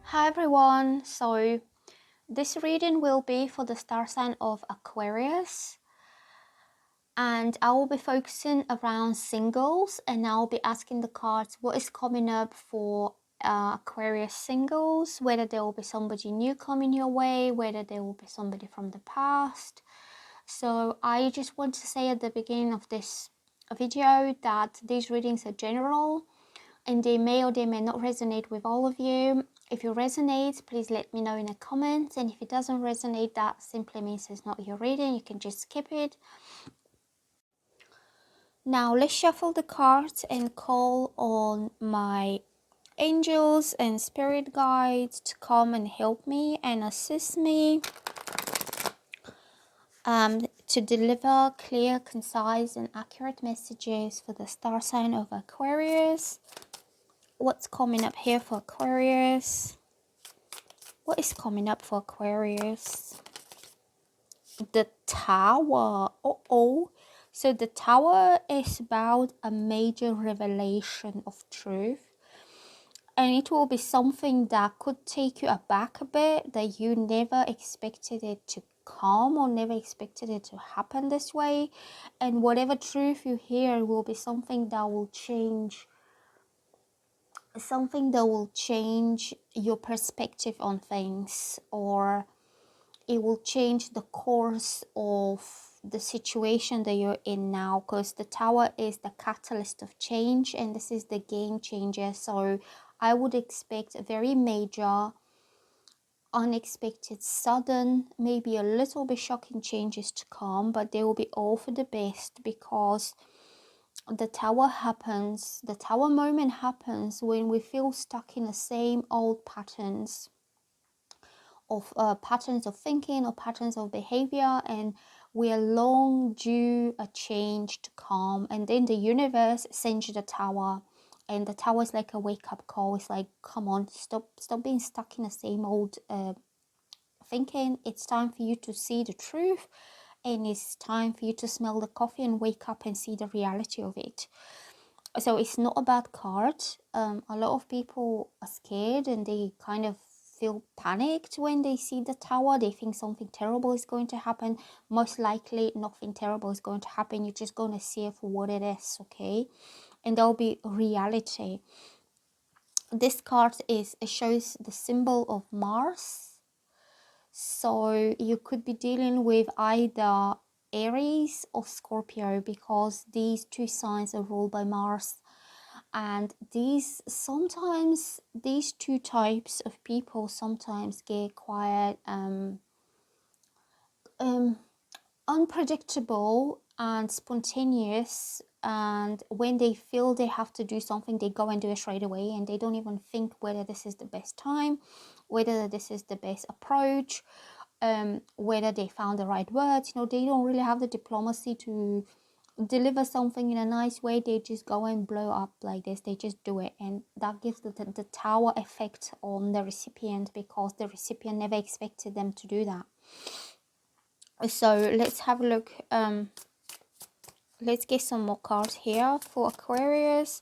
Hi everyone, so this reading will be for the star sign of Aquarius, and I will be focusing around singles, and I'll be asking the cards what is coming up for Aquarius singles, whether there will be somebody new coming your way, whether there will be somebody from the past. So I just want to say at the beginning of this video that these readings are general, and they may or they may not resonate with all of you. If it resonates, please let me know in the comments, and if it doesn't resonate, that simply means it's not your reading. You can just skip it. Now let's shuffle the cards and call on my angels and spirit guides to come and help me and assist me to deliver clear, concise and accurate messages for the star sign of Aquarius. What's coming up here for Aquarius? What is coming up for Aquarius? The Tower. So the Tower is about a major revelation of truth. And it will be something that could take you aback a bit, that you never expected it to come or never expected it to happen this way. And whatever truth you hear will be something that will change your perspective on things, or it will change the course of the situation that you're in now, because the Tower is the catalyst of change and this is the game changer. So I would expect a very major, unexpected, sudden, maybe a little bit shocking changes to come, but they will be all for the best, because the Tower moment happens when we feel stuck in the same old patterns of thinking or patterns of behavior, and we are long due a change to come, and then the universe sends you the Tower, and the Tower is like a wake-up call. It's like, come on, stop being stuck in the same old thinking. It's time for you to see the truth, and it's time for you to smell the coffee and wake up and see the reality of it. So it's not a bad card. A lot of people are scared and they kind of feel panicked when they see the Tower. They think something terrible is going to happen. Most likely nothing terrible is going to happen. You're just going to see it for what it is, okay? And there'll be reality. This card shows the symbol of Mars. So you could be dealing with either Aries or Scorpio, because these two signs are ruled by Mars. And these two types of people sometimes get quite unpredictable and spontaneous, and when they feel they have to do something, they go and do it straight away, and they don't even think whether this is the best time, whether this is the best approach, whether they found the right words. They don't really have the diplomacy to deliver something in a nice way. They just go and blow up like this. They just do it, and that gives the Tower effect on the recipient, because the recipient never expected them to do that. So let's have a look. Let's get some more cards here for Aquarius.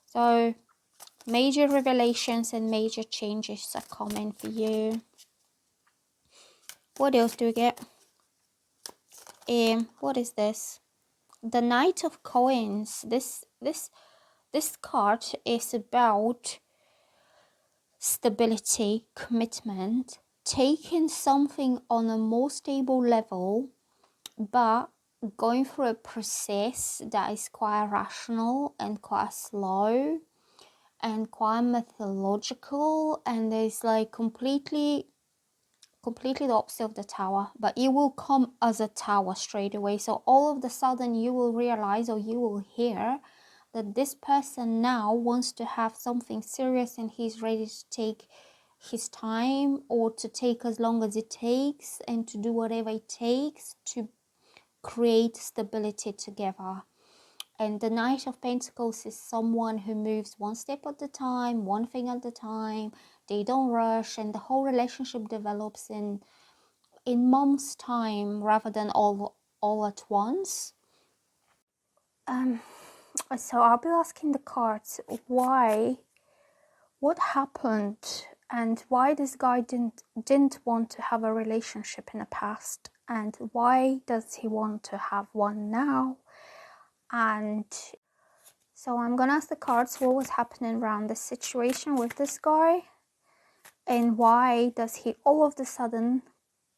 So major revelations and major changes are coming for you. What else do we get? What is this? The Knight of Coins. This card is about stability, commitment, taking something on a more stable level, but going through a process that is quite rational and quite slow and quite methodological, and there's like completely the opposite of the Tower, but it will come as a Tower straight away. So all of the sudden you will realize, or you will hear, that this person now wants to have something serious, and he's ready to take his time, or to take as long as it takes, and to do whatever it takes to create stability together. And the Knight of Pentacles is someone who moves one step at a time, one thing at a time, They don't rush, and the whole relationship develops in months' time rather than all at once. So I'll be asking the cards what happened, and why this guy didn't want to have a relationship in the past, and why does he want to have one now. And so I'm gonna ask the cards what was happening around this situation with this guy, and why does he all of a sudden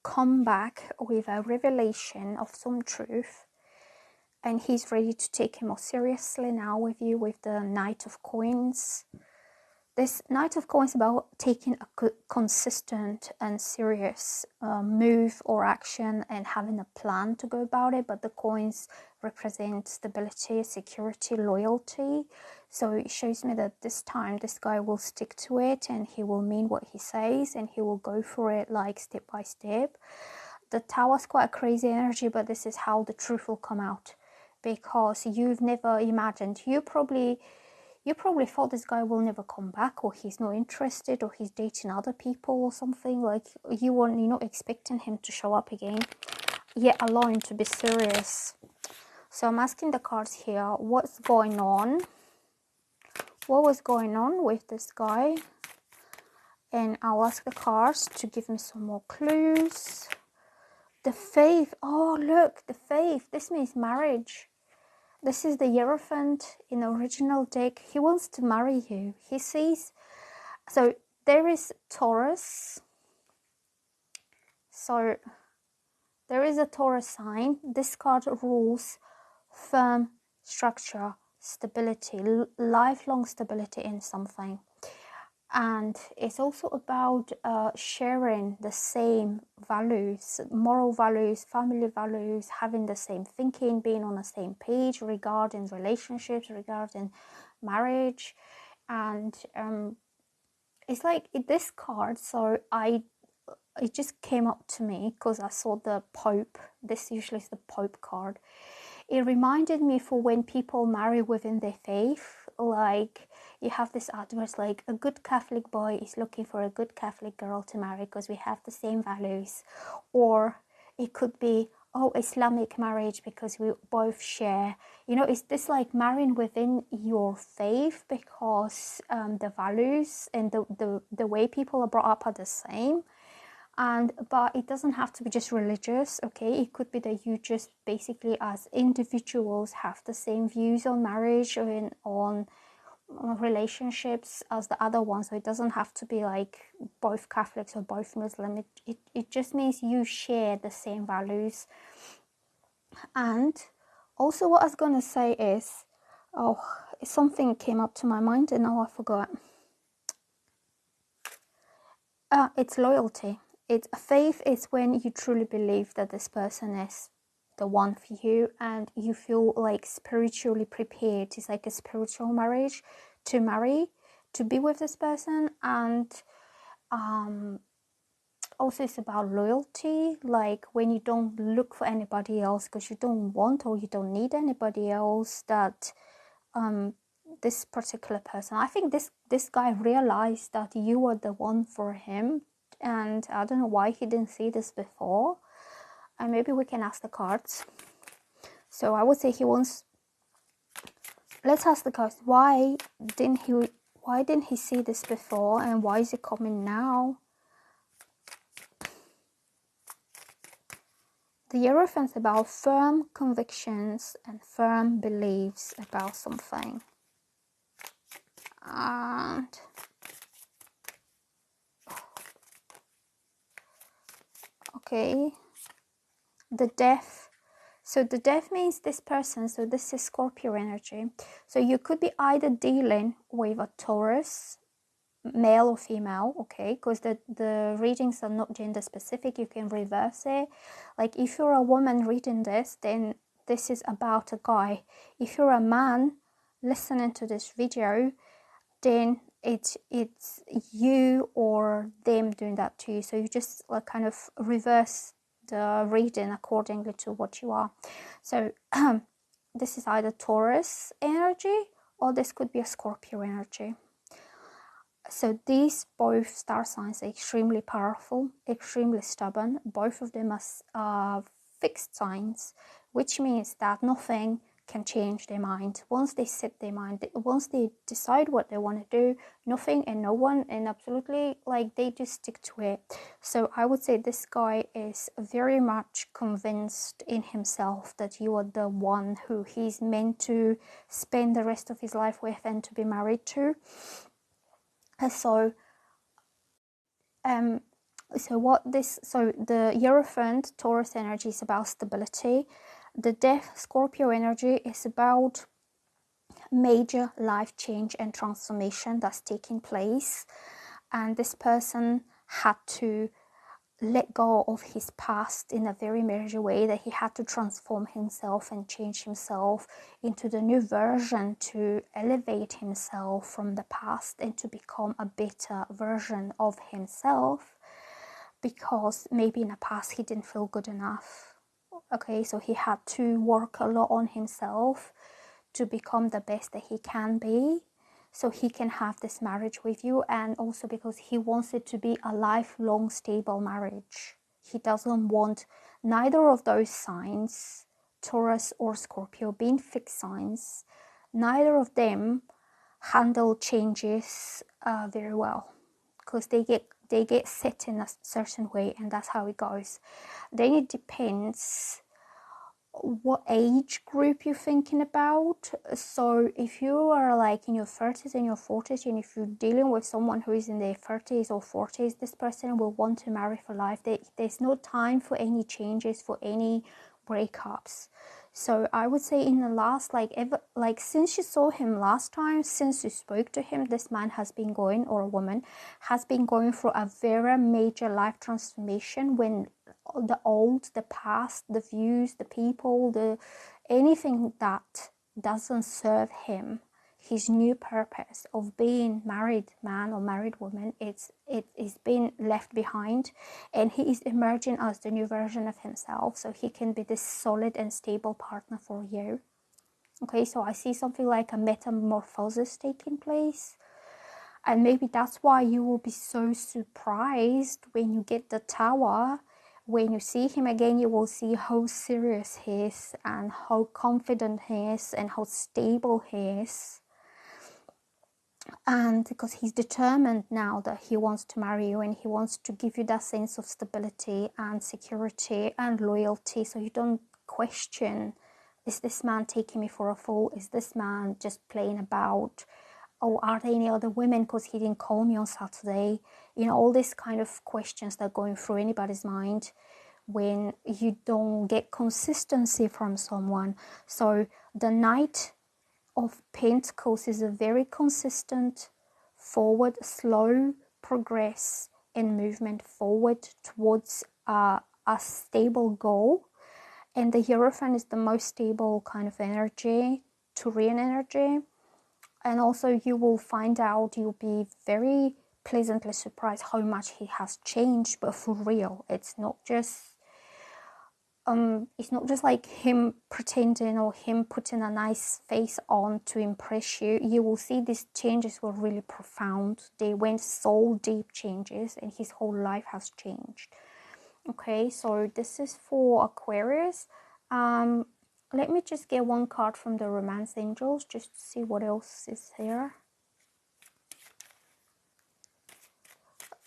come back with a revelation of some truth, and he's ready to take it more seriously now with you with the Knight of Coins. This Knight of Coins is about taking a consistent and serious move or action and having a plan to go about it, but the coins represent stability, security, loyalty. So it shows me that this time this guy will stick to it, and he will mean what he says, and he will go for it like step by step. The Tower is quite a crazy energy, but this is how the truth will come out, because you've never imagined, you probably thought this guy will never come back, or he's not interested, or he's dating other people or something. Like you're not expecting him to show up again, yet alone to be serious. So I'm asking the cards here, what's going on? What was going on with this guy? And I'll ask the cards to give me some more clues. The Faith. Oh, look, the Faith. This means marriage. This is the Hierophant in the original deck. He wants to marry you. He sees... So there is Taurus. So there is a Taurus sign. This card rules firm structure, stability, lifelong stability in something. And it's also about sharing the same values, moral values, family values, having the same thinking, being on the same page regarding relationships, regarding marriage. And it's like this card, so it just came up to me because I saw the Pope. This usually is the Pope card. It reminded me for when people marry within their faith, like you have this adverse, like a good Catholic boy is looking for a good Catholic girl to marry because we have the same values. Or it could be, oh, Islamic marriage because we both share, it's this like marrying within your faith because the values and the way people are brought up are the same. But it doesn't have to be just religious, okay? It could be that you just basically as individuals have the same views on marriage or on relationships as the other one. So it doesn't have to be like both Catholics or both Muslim. It just means you share the same values. And also what I was going to say is, something came up to my mind and now I forgot. It's loyalty. It's faith is when you truly believe that this person is the one for you and you feel like spiritually prepared. It's like a spiritual marriage to marry, to be with this person. And also it's about loyalty, like when you don't look for anybody else because you don't want or you don't need anybody else, that this particular person, I think this guy realized that you were the one for him. And I don't know why he didn't see this before. And maybe we can ask the cards. So I would say he wants... Let's ask the cards. Why didn't he see this before? And why is it coming now? The Hierophant is about firm convictions and firm beliefs about something. And... okay, the Death. So the Death means this person, so this is Scorpio energy. So you could be either dealing with a Taurus, male or female, okay, because the readings are not gender specific. You can reverse it. Like if you're a woman reading this, then this is about a guy. If you're a man listening to this video, then it's you or them doing that to you. So you just like kind of reverse the reading accordingly to what you are. So this is either Taurus energy or this could be a Scorpio energy. So these both star signs are extremely powerful, extremely stubborn. Both of them are fixed signs, which means that nothing can change their mind. Once they set their mind, once they decide what they want to do, nothing and no one, and absolutely, like, they just stick to it. So I would say this guy is very much convinced in himself that you are the one who he's meant to spend the rest of his life with and to be married to. And so the Hierophant Taurus energy is about stability. The Death Scorpio energy is about major life change and transformation that's taking place, and this person had to let go of his past in a very major way, that he had to transform himself and change himself into the new version to elevate himself from the past and to become a better version of himself, because maybe in the past he didn't feel good enough. Okay, so he had to work a lot on himself to become the best that he can be, so he can have this marriage with you, and also because he wants it to be a lifelong stable marriage. He doesn't want neither of those signs, Taurus or Scorpio, being fixed signs. Neither of them handle changes very well, because they get set in a certain way, and that's how it goes. Then it depends what age group you're thinking about. So if you are like in your 30s and your 40s, and if you're dealing with someone who is in their 30s or 40s, this person will want to marry for life. There's no time for any changes, for any breakups. So I would say in the last, since you saw him last time, since you spoke to him, this man has been going, or a woman has been going through a very major life transformation, when the past, the views, the people, anything that doesn't serve him, his new purpose of being married man or married woman, it is being left behind, and he is emerging as the new version of himself, so he can be this solid and stable partner for you. Okay, so I see something like a metamorphosis taking place, and maybe that's why you will be so surprised when you get the Tower. When you see him again, you will see how serious he is, and how confident he is, and how stable he is. And because he's determined now that he wants to marry you, and he wants to give you that sense of stability and security and loyalty, so you don't question, is this man taking me for a fool? Is this man just playing about? Oh, are there any other women because he didn't call me on Saturday? You know, all these kind of questions that are going through anybody's mind when you don't get consistency from someone. So the Knight of Pentacles is a very consistent, forward, slow progress and movement forward towards a stable goal. And the Hierophant is the most stable kind of energy, Turian energy. And also you will find out, you'll be very pleasantly surprised how much he has changed, but for real. It's not just like him pretending or him putting a nice face on to impress you. You will see these changes were really profound. They went so deep changes, and his whole life has changed. Okay, so this is for Aquarius. Let me just get one card from the Romance Angels just to see what else is here.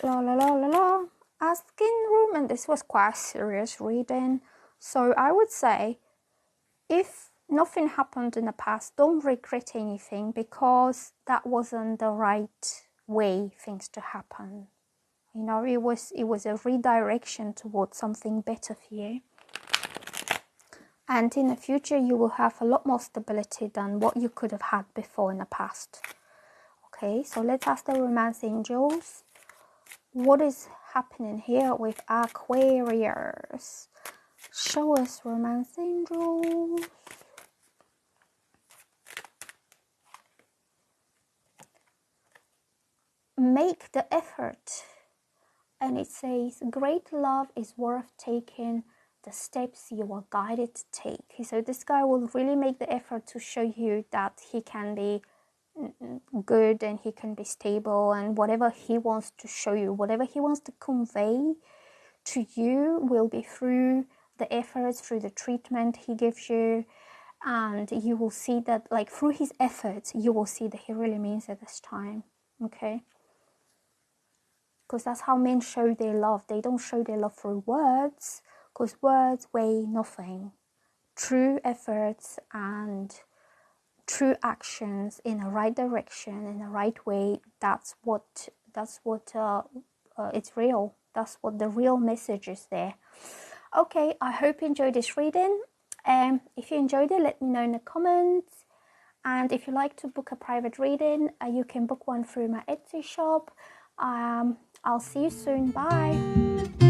La la la la la. Asking room, and this was quite a serious reading. So I would say, if nothing happened in the past, don't regret anything, because that wasn't the right way things to happen. You know, it was a redirection towards something better for you. And in the future, you will have a lot more stability than what you could have had before in the past. Okay, so let's ask the Romance Angels, what is happening here with Aquarius? Show us, Romance Angels. Make the effort. And it says, great love is worth taking the steps you are guided to take. So this guy will really make the effort to show you that he can be good, and he can be stable, and whatever he wants to show you, whatever he wants to convey to you will be through the efforts, through the treatment he gives you. And you will see that, like, through his efforts, you will see that he really means it this time. Okay, because that's how men show their love. They don't show their love through words, because words weigh nothing. True efforts and true actions in the right direction, in the right way, that's what it's real. That's what the real message is there. Okay, I hope you enjoyed this reading. If you enjoyed it, let me know in the comments. And if you like to book a private reading, you can book one through my Etsy shop. I'll see you soon. Bye.